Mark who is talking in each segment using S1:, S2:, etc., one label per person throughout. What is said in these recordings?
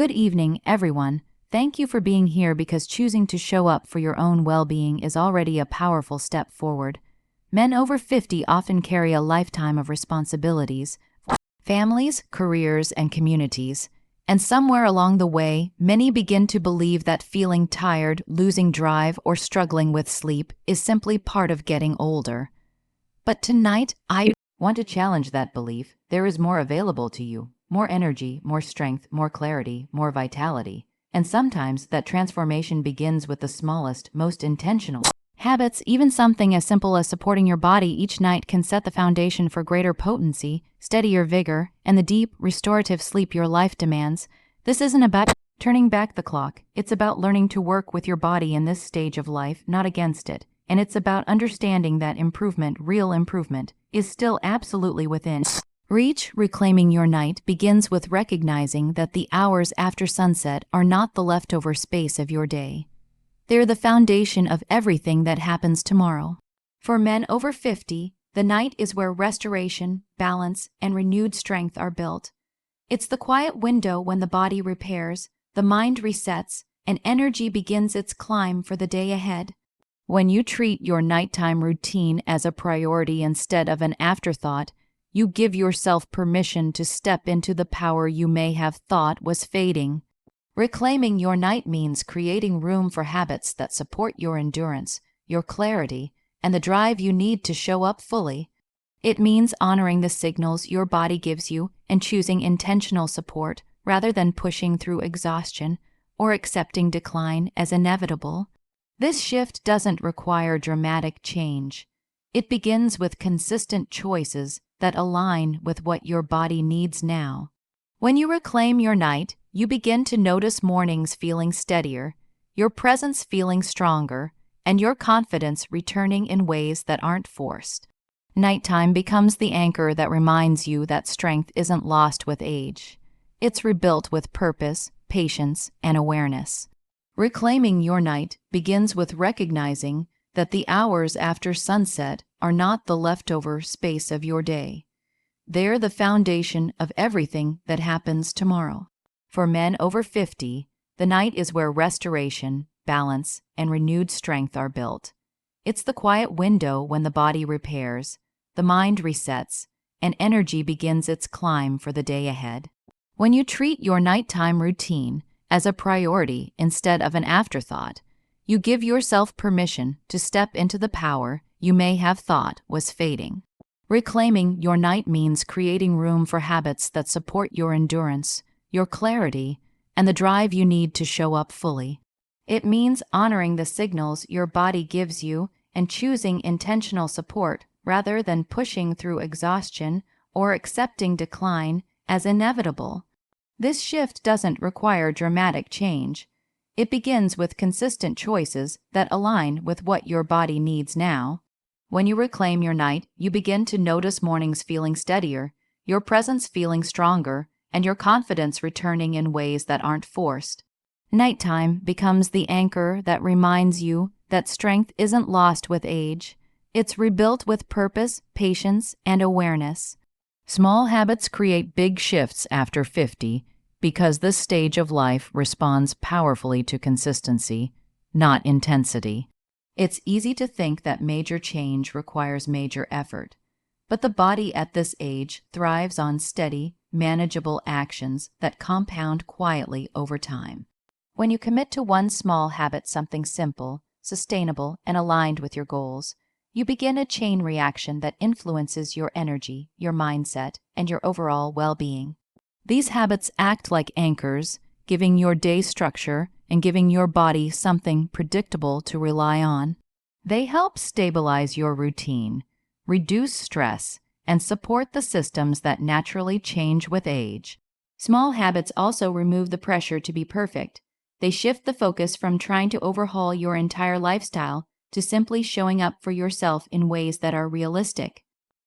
S1: Good evening, everyone. Thank you for being here because choosing to show up for your own well-being is already a powerful step forward. Men over 50 often carry a lifetime of responsibilities, families, careers, and communities. And somewhere along the way, many begin to believe that feeling tired, losing drive, or struggling with sleep is simply part of getting older. But tonight, I want to challenge that belief. There is more available to you. More energy, more strength, more clarity, more vitality. And sometimes that transformation begins with the smallest, most intentional habits. Even something as simple as supporting your body each night can set the foundation for greater potency, steadier vigor, and the deep, restorative sleep your life demands. This isn't about turning back the clock. It's about learning to work with your body in this stage of life, not against it. And it's about understanding that improvement, real improvement, is still absolutely within reach. Reclaiming your night begins with recognizing that the hours after sunset are not the leftover space of your day. They're the foundation of everything that happens tomorrow. For men over 50, the night is where restoration, balance, and renewed strength are built. It's the quiet window when the body repairs, the mind resets, and energy begins its climb for the day ahead. When you treat your nighttime routine as a priority instead of an afterthought, you give yourself permission to step into the power you may have thought was fading. Reclaiming your night means creating room for habits that support your endurance, your clarity, and the drive you need to show up fully. It means honoring the signals your body gives you and choosing intentional support rather than pushing through exhaustion or accepting decline as inevitable. This shift doesn't require dramatic change. It begins with consistent choices that align with what your body needs now. When you reclaim your night, you begin to notice mornings feeling steadier, your presence feeling stronger, and your confidence returning in ways that aren't forced. Nighttime becomes the anchor that reminds you that strength isn't lost with age. It's rebuilt with purpose, patience, and awareness. Reclaiming your night begins with recognizing that the hours after sunset are not the leftover space of your day. They're the foundation of everything that happens tomorrow. For men over 50, the night is where restoration, balance, and renewed strength are built. It's the quiet window when the body repairs, the mind resets, and energy begins its climb for the day ahead. When you treat your nighttime routine as a priority instead of an afterthought, you give yourself permission to step into the power you may have thought was fading. Reclaiming your night means creating room for habits that support your endurance, your clarity, and the drive you need to show up fully. It means honoring the signals your body gives you and choosing intentional support rather than pushing through exhaustion or accepting decline as inevitable. This shift doesn't require dramatic change. It begins with consistent choices that align with what your body needs now. When you reclaim your night, you begin to notice mornings feeling steadier, your presence feeling stronger, and your confidence returning in ways that aren't forced. Nighttime becomes the anchor that reminds you that strength isn't lost with age. It's rebuilt with purpose, patience, and awareness. Small habits create big shifts after 50 because this stage of life responds powerfully to consistency, not intensity. It's easy to think that major change requires major effort, but the body at this age thrives on steady, manageable actions that compound quietly over time. When you commit to one small habit, something simple, sustainable, and aligned with your goals, you begin a chain reaction that influences your energy, your mindset, and your overall well-being. These habits act like anchors, giving your day structure and giving your body something predictable to rely on. They help stabilize your routine, reduce stress, and support the systems that naturally change with age. Small habits also remove the pressure to be perfect. They shift the focus from trying to overhaul your entire lifestyle to simply showing up for yourself in ways that are realistic.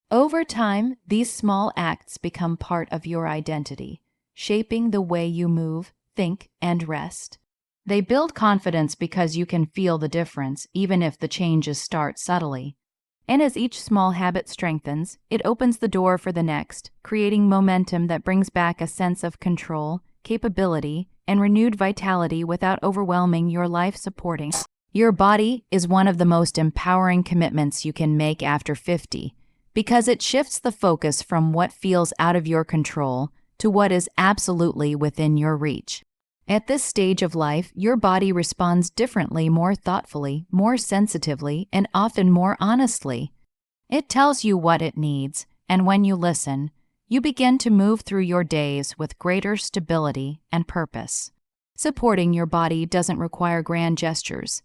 S1: Over time, these small acts become part of your identity, shaping the way you move, think, and rest. They build confidence because you can feel the difference, even if the changes start subtly. And as each small habit strengthens, it opens the door for the next, creating momentum that brings back a sense of control capability, and renewed vitality without overwhelming your life supporting. Your body is one of the most empowering commitments you can make after 50 because it shifts the focus from what feels out of your control to what is absolutely within your reach. At this stage of life, your body responds differently, more thoughtfully, more sensitively, and often more honestly. It tells you what it needs, and when you listen, you begin to move through your days with greater stability and purpose. Supporting your body doesn't require grand gestures.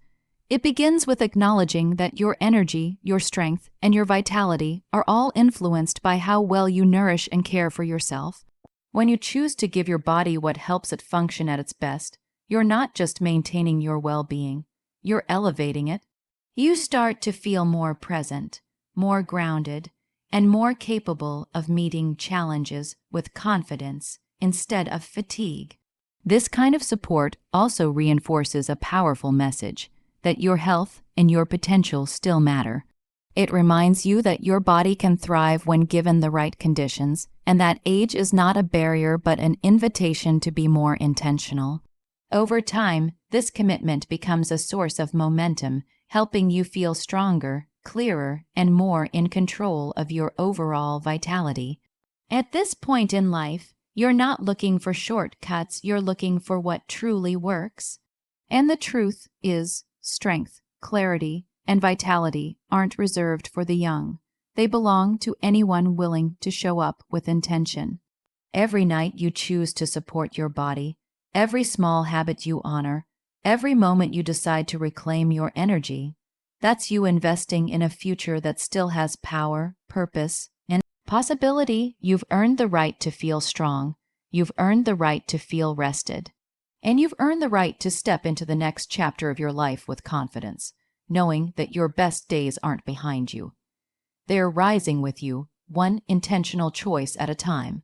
S1: It begins with acknowledging that your energy, your strength, and your vitality are all influenced by how well you nourish and care for yourself. When you choose to give your body what helps it function at its best, you're not just maintaining your well-being, you're elevating it. You start to feel more present, more grounded, and more capable of meeting challenges with confidence instead of fatigue. This kind of support also reinforces a powerful message that your health and your potential still matter. It reminds you that your body can thrive when given the right conditions, and that age is not a barrier but an invitation to be more intentional. Over time, this commitment becomes a source of momentum, helping you feel stronger, clearer, and more in control of your overall vitality. At this point in life, you're not looking for shortcuts, you're looking for what truly works. And the truth is, strength, clarity, and vitality aren't reserved for the young. They belong to anyone willing to show up with intention. Every night you choose to support your body, every small habit you honor, every moment you decide to reclaim your energy, that's you investing in a future that still has power, purpose, and possibility. You've earned the right to feel strong. You've earned the right to feel rested. And you've earned the right to step into the next chapter of your life with confidence, knowing that your best days aren't behind you. They're rising with you, one intentional choice at a time.